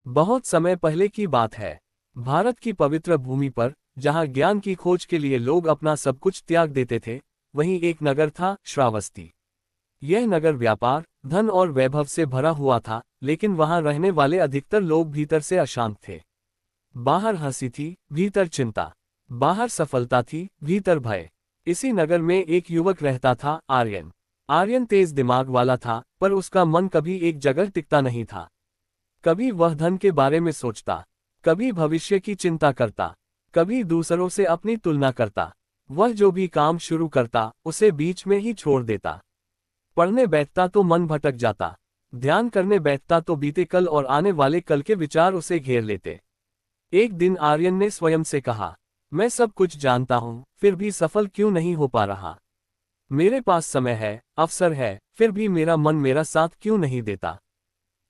बहुत समय पहले की बात है। भारत की पवित्र भूमि पर, जहां ज्ञान की खोज के लिए लोग अपना सब कुछ त्याग देते थे, वहीं एक नगर था, श्रावस्ती। यह नगर व्यापार, धन और वैभव से भरा हुआ था, लेकिन वहां रहने वाले अधिकतर लोग भीतर से अशांत थे। बाहर हंसी थी, भीतर चिंता। बाहर सफलता थी, भीतर भय। इसी नगर में एक युवक रहता था, आर्यन। आर्यन तेज दिमाग वाला था, पर उसका मन कभी एक जगह टिकता नहीं था। कभी वह धन के बारे में सोचता, कभी भविष्य की चिंता करता, कभी दूसरों से अपनी तुलना करता। वह जो भी काम शुरू करता, उसे बीच में ही छोड़ देता। पढ़ने बैठता तो मन भटक जाता, ध्यान करने बैठता तो बीते कल और आने वाले कल के विचार उसे घेर लेते। एक दिन आर्यन ने स्वयं से कहा, मैं सब कुछ जानता हूं, फिर भी सफल क्यों नहीं हो पा रहा। मेरे पास समय है, अवसर है, फिर भी मेरा मन मेरा साथ क्यों नहीं देता।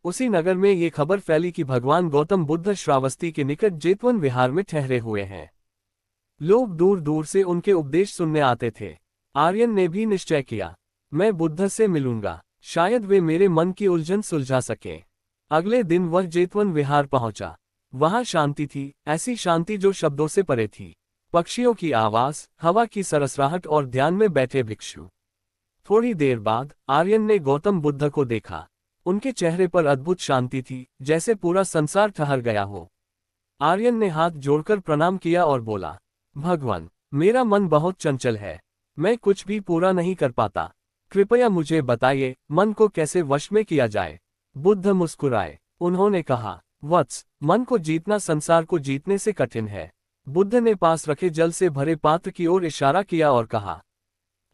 उसी नगर में ये खबर फैली कि भगवान गौतम बुद्ध श्रावस्ती के निकट जेतवन विहार में ठहरे हुए हैं। लोग दूर दूर से उनके उपदेश सुनने आते थे। आर्यन ने भी निश्चय किया, मैं बुद्ध से मिलूंगा, शायद वे मेरे मन की उलझन सुलझा सके। अगले दिन वह जेतवन विहार पहुंचा। वहां शांति थी, ऐसी शांति जो शब्दों से परे थी। पक्षियों की आवाज, हवा की सरसराहट और ध्यान में बैठे भिक्षु। थोड़ी देर बाद आर्यन ने गौतम बुद्ध को देखा। उनके चेहरे पर अद्भुत शांति थी, जैसे पूरा संसार ठहर गया हो। आर्यन ने हाथ जोड़कर प्रणाम किया और बोला, भगवान, मेरा मन बहुत चंचल है, मैं कुछ भी पूरा नहीं कर पाता। कृपया मुझे बताइए, मन को कैसे वश में किया जाए। बुद्ध मुस्कुराए। उन्होंने कहा, वत्स, मन को जीतना संसार को जीतने से कठिन है। बुद्ध ने पास रखे जल से भरे पात्र की ओर इशारा किया और कहा,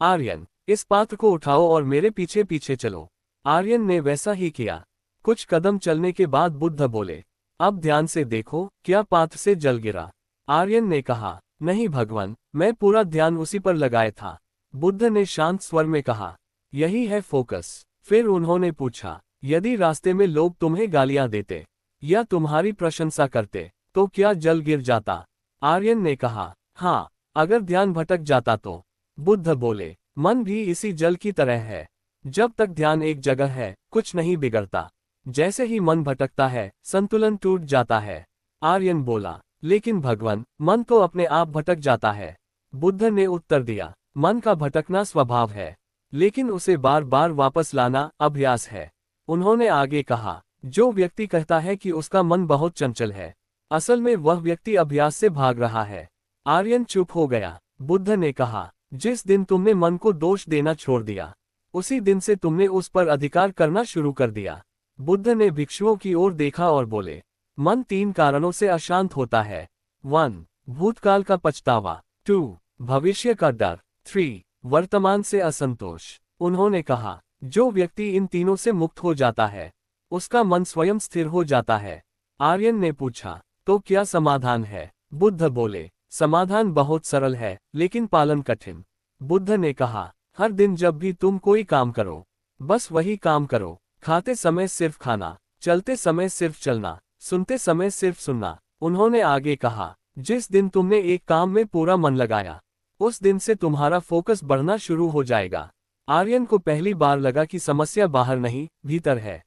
आर्यन, इस पात्र को उठाओ और मेरे पीछे पीछे चलो। आर्यन ने वैसा ही किया। कुछ कदम चलने के बाद बुद्ध बोले, अब ध्यान से देखो, क्या पात्र से जल गिरा। आर्यन ने कहा, नहीं भगवान, मैं पूरा ध्यान उसी पर लगाए था। बुद्ध ने शांत स्वर में कहा, यही है फोकस। फिर उन्होंने पूछा, यदि रास्ते में लोग तुम्हें गालियां देते या तुम्हारी प्रशंसा करते, तो क्या जल गिर जाता। आर्यन ने कहा, हाँ, अगर ध्यान भटक जाता तो। बुद्ध बोले, मन भी इसी जल की तरह है। जब तक ध्यान एक जगह है, कुछ नहीं बिगड़ता। जैसे ही मन भटकता है, संतुलन टूट जाता है। आर्यन बोला, लेकिन भगवान, मन तो अपने आप भटक जाता है। बुद्ध ने उत्तर दिया, मन का भटकना स्वभाव है, लेकिन उसे बार बार वापस लाना अभ्यास है। उन्होंने आगे कहा, जो व्यक्ति कहता है कि उसका मन बहुत चंचल है, असल में वह व्यक्ति अभ्यास से भाग रहा है। आर्यन चुप हो गया। बुद्ध ने कहा, जिस दिन तुमने मन को दोष देना छोड़ दिया, उसी दिन से तुमने उस पर अधिकार करना शुरू कर दिया। बुद्ध ने भिक्षुओं की ओर देखा और बोले, मन 3 कारणों से अशांत होता है। 1. भूतकाल का पछतावा। 2. भविष्य का डर। 3. वर्तमान से असंतोष। उन्होंने कहा, जो व्यक्ति इन तीनों से मुक्त हो जाता है, उसका मन स्वयं स्थिर हो जाता है। आर्यन ने पूछा, तो क्या समाधान है। बुद्ध बोले, समाधान बहुत सरल है, लेकिन पालन कठिन। बुद्ध ने कहा, हर दिन जब भी तुम कोई काम करो, बस वही काम करो। खाते समय सिर्फ खाना, चलते समय सिर्फ चलना, सुनते समय सिर्फ सुनना। उन्होंने आगे कहा, जिस दिन तुमने एक काम में पूरा मन लगाया, उस दिन से तुम्हारा फोकस बढ़ना शुरू हो जाएगा। आर्यन को पहली बार लगा कि समस्या बाहर नहीं, भीतर है।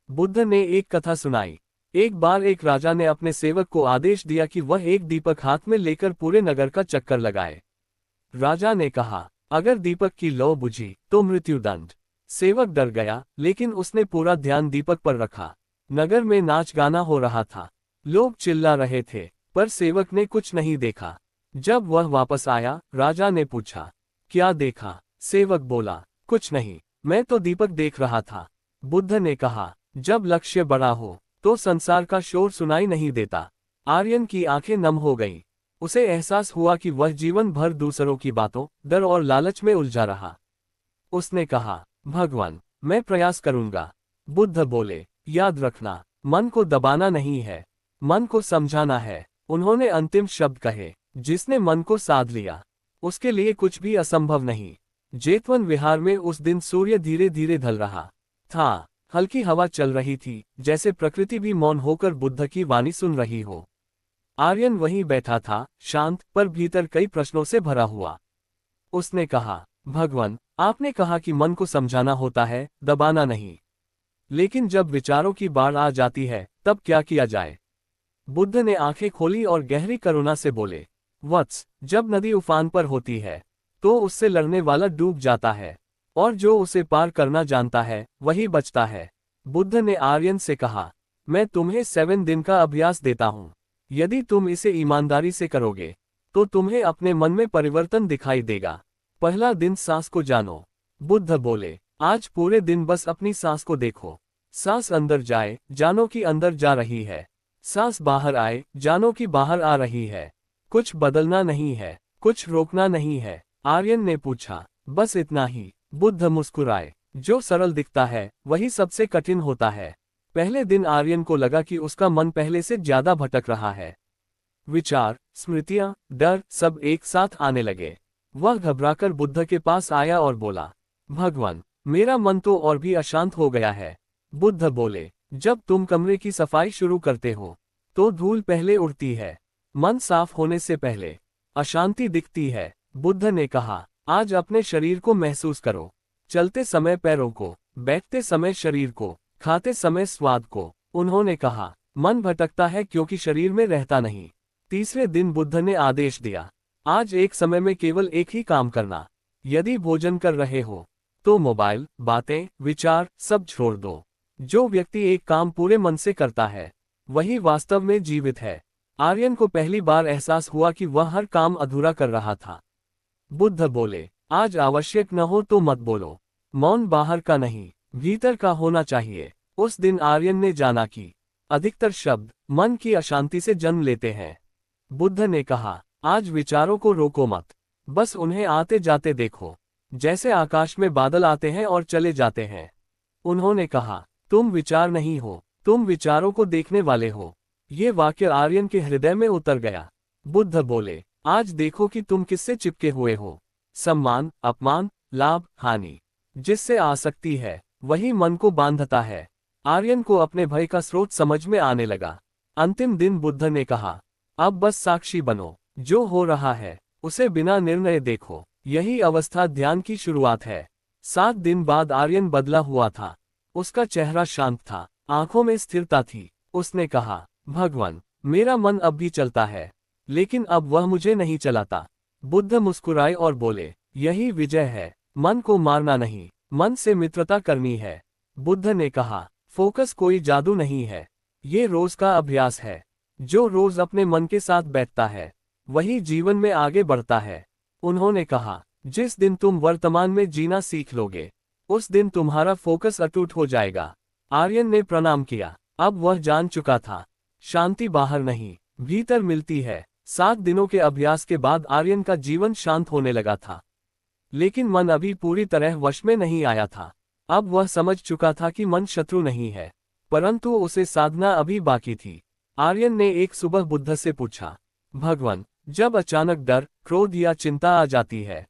बुद्ध ने एक कथा सुनाई। एक बार एक राजा ने अपने सेवक को आदेश दिया कि वह एक दीपक हाथ में लेकर पूरे नगर का चक्कर लगाए। राजा ने कहा, अगर दीपक की लौ बुझी तो मृत्युदंड। सेवक डर गया, लेकिन उसने पूरा ध्यान दीपक पर रखा। नगर में नाच गाना हो रहा था, लोग चिल्ला रहे थे, पर सेवक ने कुछ नहीं देखा। जब वह वापस आया, राजा ने पूछा, क्या देखा। सेवक बोला, कुछ नहीं, मैं तो दीपक देख रहा था। बुद्ध ने कहा, जब लक्ष्य बड़ा हो, तो संसार का शोर सुनाई नहीं देता। आर्यन की आंखें नम हो गईं। उसे एहसास हुआ कि वह जीवन भर दूसरों की बातों, डर और लालच में उलझा रहा। उसने कहा, भगवान, मैं प्रयास करूंगा। बुद्ध बोले, याद रखना, मन को दबाना नहीं है, मन को समझाना है। उन्होंने अंतिम शब्द कहे, जिसने मन को साध लिया, उसके लिए कुछ भी असंभव नहीं। जेतवन विहार में उस दिन सूर्य धीरे धीरे ढल रहा था। हल्की हवा चल रही थी, जैसे प्रकृति भी मौन होकर बुद्ध की वाणी सुन रही हो। आर्यन वहीं बैठा था, शांत, पर भीतर कई प्रश्नों से भरा हुआ। उसने कहा, भगवान, आपने कहा कि मन को समझाना होता है, दबाना नहीं। लेकिन जब विचारों की बाढ़ आ जाती है तब क्या किया जाए? बुद्ध ने आंखें खोली और गहरी करुणा से बोले, वत्स, जब नदी उफान पर होती है तो उससे लड़ने वाला डूब जाता है, और जो उसे पार करना जानता है वही बचता है। बुद्ध ने आर्यन से कहा, मैं तुम्हें 7 दिन का अभ्यास देता हूँ। यदि तुम इसे ईमानदारी से करोगे तो तुम्हें अपने मन में परिवर्तन दिखाई देगा। पहला दिन सांस को जानो। बुद्ध बोले, आज पूरे दिन बस अपनी सांस को देखो। सांस अंदर जाए, जानो कि अंदर जा रही है। सांस बाहर आए, जानो कि बाहर आ रही है। कुछ बदलना नहीं है, कुछ रोकना नहीं है। आर्यन ने पूछा, बस इतना ही? बुद्ध मुस्कुराए, जो सरल दिखता है वही सबसे कठिन होता है। पहले दिन आर्यन को लगा कि उसका मन पहले से ज्यादा भटक रहा है। विचार, स्मृतियां, डर सब एक साथ आने लगे। वह घबराकर बुद्ध के पास आया और बोला, भगवान, मेरा मन तो और भी अशांत हो गया है। बुद्ध बोले, जब तुम कमरे की सफाई शुरू करते हो तो धूल पहले उड़ती है। मन साफ होने से पहले अशांति दिखती है। बुद्ध ने कहा, आज अपने शरीर को महसूस करो। चलते समय पैरों को, बैठते समय शरीर को, खाते समय स्वाद को। उन्होंने कहा, मन भटकता है क्योंकि शरीर में रहता नहीं। तीसरे दिन बुद्ध ने आदेश दिया, आज एक समय में केवल एक ही काम करना। यदि भोजन कर रहे हो तो मोबाइल, बातें, विचार सब छोड़ दो। जो व्यक्ति एक काम पूरे मन से करता है वही वास्तव में जीवित है। आर्यन को पहली बार एहसास हुआ कि वह हर काम अधूरा कर रहा था। बुद्ध बोले, आज आवश्यक न हो तो मत बोलो। मौन बाहर का नहीं, भीतर का होना चाहिए। उस दिन आर्यन ने जाना कि अधिकतर शब्द मन की अशांति से जन्म लेते हैं। बुद्ध ने कहा, आज विचारों को रोको मत, बस उन्हें आते जाते देखो, जैसे आकाश में बादल आते हैं और चले जाते हैं। उन्होंने कहा, तुम विचार नहीं हो, तुम विचारों को देखने वाले हो। ये वाक्य आर्यन के हृदय में उतर गया। बुद्ध बोले, आज देखो कि तुम किससे चिपके हुए हो। सम्मान, अपमान, लाभ, हानि। जिससे आसक्ति है वही मन को बांधता है। आर्यन को अपने भय का स्रोत समझ में आने लगा। अंतिम दिन बुद्ध ने कहा, अब बस साक्षी बनो। जो हो रहा है उसे बिना निर्णय देखो। यही अवस्था ध्यान की शुरुआत है। 7 दिन बाद आर्यन बदला हुआ था। उसका चेहरा शांत था, आंखों में स्थिरता थी। उसने कहा, भगवान, मेरा मन अब भी चलता है, लेकिन अब वह मुझे नहीं चलाता। बुद्ध मुस्कुराए और बोले, यही विजय है। मन को मारना नहीं, मन से मित्रता करनी है। बुद्ध ने कहा, फोकस कोई जादू नहीं है, ये रोज का अभ्यास है। जो रोज अपने मन के साथ बैठता है वही जीवन में आगे बढ़ता है। उन्होंने कहा, जिस दिन तुम वर्तमान में जीना सीख लोगे उस दिन तुम्हारा फोकस अटूट हो जाएगा। आर्यन ने प्रणाम किया। अब वह जान चुका था, शांति बाहर नहीं, भीतर मिलती है। 7 दिनों के अभ्यास के बाद आर्यन का जीवन शांत होने लगा था, लेकिन मन अभी पूरी तरह वश में नहीं आया था। अब वह समझ चुका था कि मन शत्रु नहीं है, परंतु उसे साधना अभी बाकी थी। आर्यन ने एक सुबह बुद्ध से पूछा, भगवान, जब अचानक डर, क्रोध या चिंता आ जाती है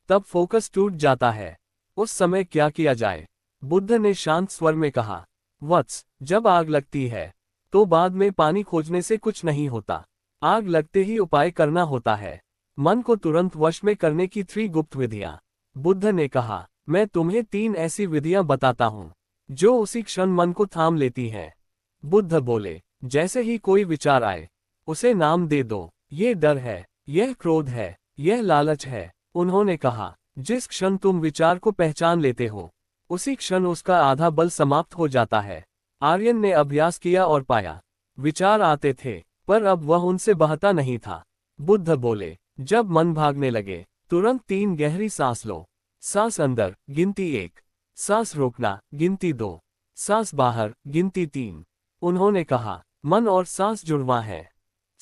तब फोकस टूट जाता है, उस समय क्या किया जाए? बुद्ध ने शांत स्वर में कहा, वत्स, जब आग लगती है तो बाद में पानी खोजने से कुछ नहीं होता। आग लगते ही उपाय करना होता है। मन को तुरंत वश में करने की 3 गुप्त विधियां। बुद्ध ने कहा, मैं तुम्हें 3 ऐसी विधियां बताता हूं जो उसी क्षण मन को थाम लेती हैं। बुद्ध बोले, जैसे ही कोई विचार आए उसे नाम दे दो। ये डर है, यह क्रोध है, यह लालच है। उन्होंने कहा, जिस क्षण तुम विचार को पहचान लेते हो उसी क्षण उसका आधा बल समाप्त हो जाता है। आर्यन ने अभ्यास किया और पाया, विचार आते थे पर अब वह उनसे बहता नहीं था। बुद्ध बोले, जब मन भागने लगे तुरंत 3 गहरी सांस लो। सांस अंदर, गिनती 1। सांस रोकना, गिनती 2। सांस बाहर, गिनती 3। उन्होंने कहा, मन और सांस जुड़वा है।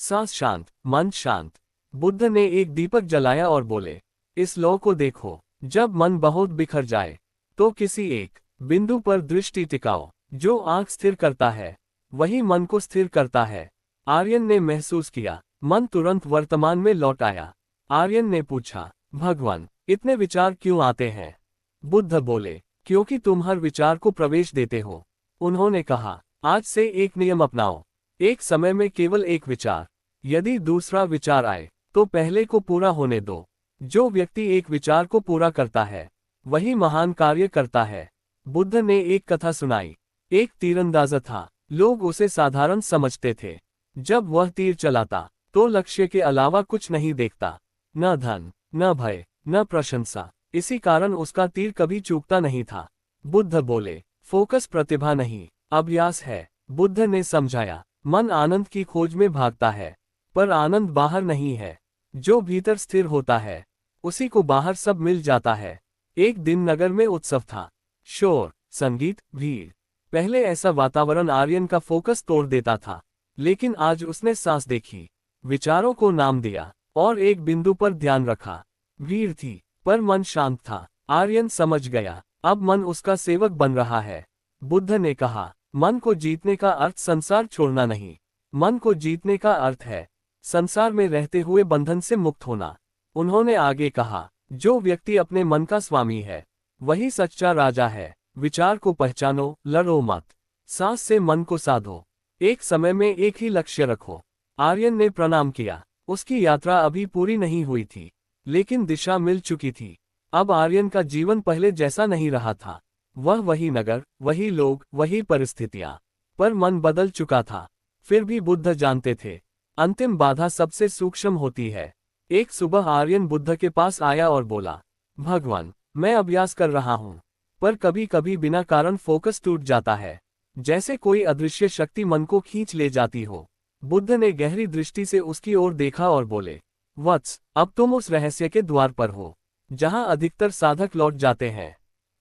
सांस शांत, मन शांत। बुद्ध ने एक दीपक जलाया और बोले, इस लौ को देखो। जब मन बहुत बिखर जाए तो किसी एक बिंदु पर दृष्टि टिकाओ। जो आंख स्थिर करता है वही मन को स्थिर करता है। आर्यन ने महसूस किया, मन तुरंत वर्तमान में लौट आया। आर्यन ने पूछा, भगवान, इतने विचार क्यों आते हैं? बुद्ध बोले, क्योंकि तुम हर विचार को प्रवेश देते हो। उन्होंने कहा, आज से एक नियम अपनाओ, एक समय में केवल एक विचार। यदि दूसरा विचार आए तो पहले को पूरा होने दो। जो व्यक्ति एक विचार को पूरा करता है वही महान कार्य करता है। बुद्ध ने एक कथा सुनाई। एक तीरंदाज था, लोग उसे साधारण समझते थे। जब वह तीर चलाता तो लक्ष्य के अलावा कुछ नहीं देखता, न धन, न भय, न प्रशंसा। इसी कारण उसका तीर कभी चूकता नहीं था। बुद्ध बोले, फोकस प्रतिभा नहीं, अभ्यास है। बुद्ध ने समझाया, मन आनंद की खोज में भागता है, पर आनंद बाहर नहीं है। जो भीतर स्थिर होता है, उसी को बाहर सब मिल जाता है। एक दिन नगर में उत्सव था। शोर, संगीत, भीड़। पहले ऐसा वातावरण आर्यन का फोकस तोड़ देता था, लेकिन आज उसने सांस देखी, विचारों को नाम दिया और एक बिंदु पर ध्यान रखा। भीड़ थी, पर मन शांत था। आर्यन समझ गया, अब मन उसका सेवक बन रहा है। बुद्ध ने कहा, मन को जीतने का अर्थ संसार छोड़ना नहीं। मन को जीतने का अर्थ है संसार में रहते हुए बंधन से मुक्त होना। उन्होंने आगे कहा, जो व्यक्ति अपने मन का स्वामी है, वही सच्चा राजा है। विचार को पहचानो, लड़ो मत। सांस से मन को साधो। एक समय में एक ही लक्ष्य रखो। आर्यन ने प्रणाम किया। उसकी यात्रा अभी पूरी नहीं हुई थी, लेकिन दिशा मिल चुकी थी। अब आर्यन का जीवन पहले जैसा नहीं रहा था। वह वही नगर, वही लोग, वही परिस्थितियां, पर मन बदल चुका था। फिर भी बुद्ध जानते थे, अंतिम बाधा सबसे सूक्ष्म होती है। एक सुबह आर्यन बुद्ध के पास आया और बोला, भगवान, मैं अभ्यास कर रहा हूँ, पर कभी कभी बिना कारण फोकस टूट जाता है, जैसे कोई अदृश्य शक्ति मन को खींच ले जाती हो। बुद्ध ने गहरी दृष्टि से उसकी ओर देखा और बोले, वत्स, अब तुम उस रहस्य के द्वार पर हो जहां अधिकतर साधक लौट जाते हैं।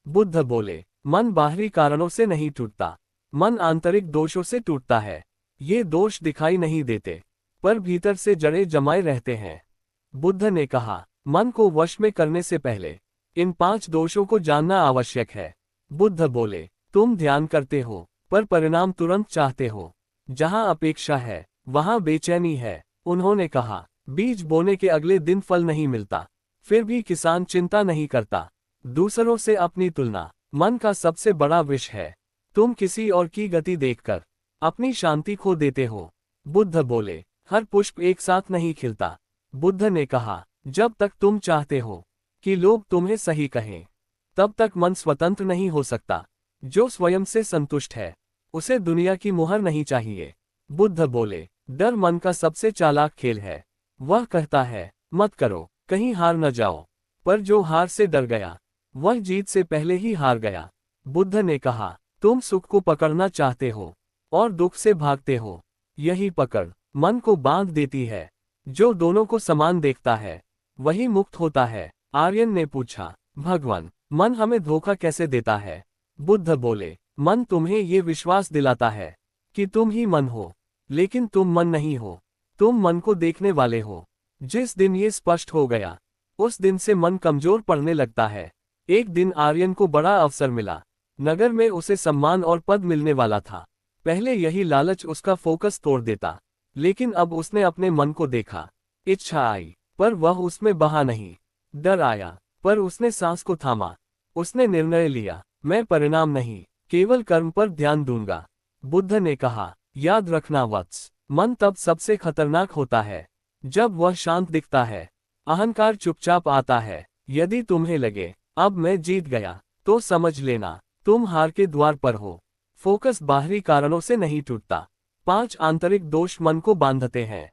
बुद्ध बोले, मन बाहरी कारणों से नहीं टूटता, मन आंतरिक दोषों से टूटता है। ये दोष दिखाई नहीं देते, पर भीतर से जड़े जमाए रहते हैं। बुद्ध ने कहा, मन को वश में करने से पहले इन 5 दोषों को जानना आवश्यक है। बुद्ध बोले, तुम ध्यान करते हो, पर परिणाम तुरंत चाहते हो। जहां अपेक्षा है, वहां बेचैनी है। उन्होंने कहा, बीज बोने के अगले दिन फल नहीं मिलता, फिर भी किसान चिंता नहीं करता। दूसरों से अपनी तुलना मन का सबसे बड़ा विष है। तुम किसी और की गति देखकर अपनी शांति खो देते हो। बुद्ध बोले, हर पुष्प एक साथ नहीं खिलता। बुद्ध ने कहा, जब तक तुम चाहते हो कि लोग तुम्हें सही कहें, तब तक मन स्वतंत्र नहीं हो सकता। जो स्वयं से संतुष्ट है, उसे दुनिया की मुहर नहीं चाहिए। बुद्ध बोले, डर मन का सबसे चालाक खेल है। वह कहता है, मत करो, कहीं हार न जाओ। पर जो हार से डर गया, वह जीत से पहले ही हार गया। बुद्ध ने कहा, तुम सुख को पकड़ना चाहते हो और दुख से भागते हो। यही पकड़ मन को बांध देती है। जो दोनों को समान देखता है, वही मुक्त होता है। आर्यन ने पूछा, भगवान, मन हमें धोखा कैसे देता है? बुद्ध बोले, मन तुम्हें ये विश्वास दिलाता है कि तुम ही मन हो, लेकिन तुम मन नहीं हो। तुम मन को देखने वाले हो। जिस दिन ये स्पष्ट हो गया, उस दिन से मन कमजोर पड़ने लगता है। एक दिन आर्यन को बड़ा अवसर मिला। नगर में उसे सम्मान और पद मिलने वाला था। पहले यही लालच उसका फोकस तोड़ देता, लेकिन अब उसने अपने मन को देखा। इच्छा आई, पर वह उसमें बहा नहीं। डर आया, पर उसने सांस को थामा। उसने निर्णय लिया, मैं परिणाम नहीं, केवल कर्म पर ध्यान दूंगा। बुद्ध ने कहा, याद रखना वत्स, मन तब सबसे खतरनाक होता है जब वह शांत दिखता है। अहंकार चुपचाप आता है। यदि तुम्हें लगे अब मैं जीत गया, तो समझ लेना तुम हार के द्वार पर हो। फोकस बाहरी कारणों से नहीं टूटता। 5 आंतरिक दोष मन को बांधते हैं।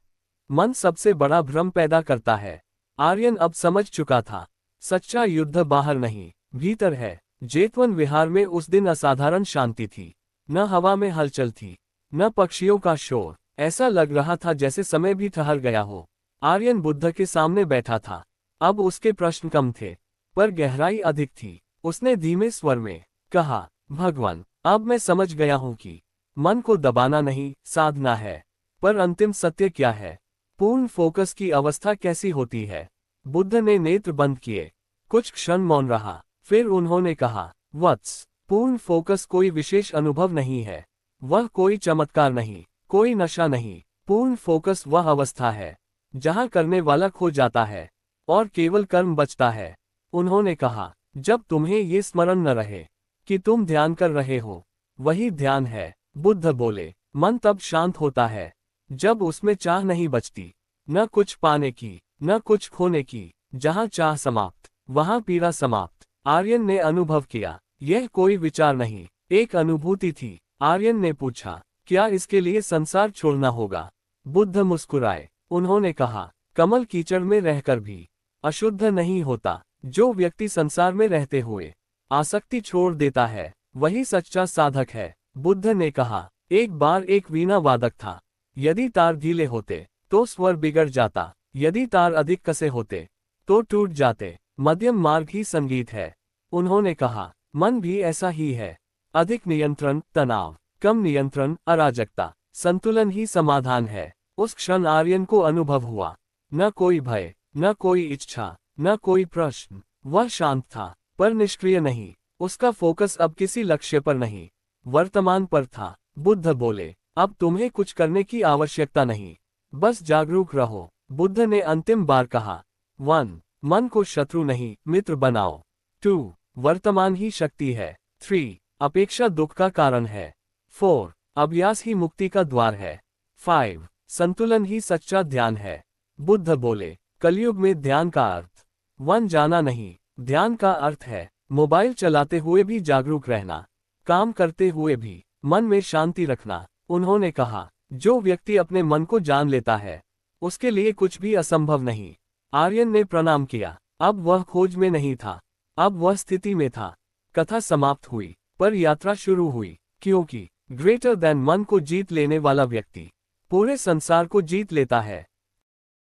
मन सबसे बड़ा भ्रम पैदा करता है। आर्यन अब समझ चुका था, सच्चा युद्ध बाहर नहीं, भीतर है। जेतवन विहार में उस दिन असाधारण शांति थी। न हवा में हलचल थी, न पक्षियों का शोर। ऐसा लग रहा था जैसे समय भी ठहर गया हो। आर्यन बुद्ध के सामने बैठा था। अब उसके प्रश्न कम थे, पर गहराई अधिक थी। उसने धीमे स्वर में कहा, भगवान, अब मैं समझ गया हूं कि मन को दबाना नहीं, साधना है। पर अंतिम सत्य क्या है? पूर्ण फोकस की अवस्था कैसी होती है? बुद्ध ने नेत्र बंद किए, कुछ क्षण मौन रहा। फिर उन्होंने कहा, वत्स, पूर्ण फोकस कोई विशेष अनुभव नहीं है। वह कोई चमत्कार नहीं, कोई नशा नहीं। पूर्ण फोकस वह अवस्था है जहां करने वाला खो जाता है और केवल कर्म बचता है। उन्होंने कहा, जब तुम्हें ये स्मरण न रहे कि तुम ध्यान कर रहे हो, वही ध्यान है। बुद्ध बोले, मन तब शांत होता है जब उसमें चाह नहीं बचती, न कुछ पाने की, न कुछ खोने की। जहां चाह समाप्त, वहां पीड़ा समाप्त। आर्यन ने अनुभव किया, यह कोई विचार नहीं, एक अनुभूति थी। आर्यन ने पूछा, क्या इसके लिए संसार छोड़ना होगा? बुद्ध मुस्कुराए। उन्होंने कहा, कमल कीचड़ में रहकर भी अशुद्ध नहीं होता। जो व्यक्ति संसार में रहते हुए आसक्ति छोड़ देता है, वही सच्चा साधक है। बुद्ध ने कहा, एक बार एक वीणा वादक था। यदि तार ढीले होते तो स्वर बिगड़ जाता, यदि तार अधिक कसे होते तो टूट जाते। मध्यम मार्ग ही संगीत है। उन्होंने कहा, मन भी ऐसा ही है। अधिक नियंत्रण तनाव, कम नियंत्रण अराजकता, संतुलन ही समाधान है। उस क्षण आर्यन को अनुभव हुआ, न कोई भय, न कोई इच्छा, न कोई प्रश्न। वह शांत था, पर निष्क्रिय नहीं। उसका फोकस अब किसी लक्ष्य पर नहीं, वर्तमान पर था। बुद्ध बोले, अब तुम्हें कुछ करने की आवश्यकता नहीं, बस जागरूक रहो। बुद्ध ने अंतिम बार कहा, 1. मन को शत्रु नहीं मित्र बनाओ। 2. वर्तमान ही शक्ति है। 3. अपेक्षा दुख का कारण है। 4. अभ्यास ही मुक्ति का द्वार है। 5. संतुलन ही सच्चा ध्यान है। बुद्ध बोले, कलयुग में ध्यान का अर्थ 1 जाना नहीं, ध्यान का अर्थ है मोबाइल चलाते हुए भी जागरूक रहना, काम करते हुए भी मन में शांति रखना। उन्होंने कहा, जो व्यक्ति अपने मन को जान लेता है, उसके लिए कुछ भी असंभव नहीं। आर्यन ने प्रणाम किया। अब वह खोज में नहीं था, अब वह स्थिति में था। कथा समाप्त हुई, पर यात्रा शुरू हुई, क्योंकि ग्रेटर देन मन को जीत लेने वाला व्यक्ति पूरे संसार को जीत लेता है।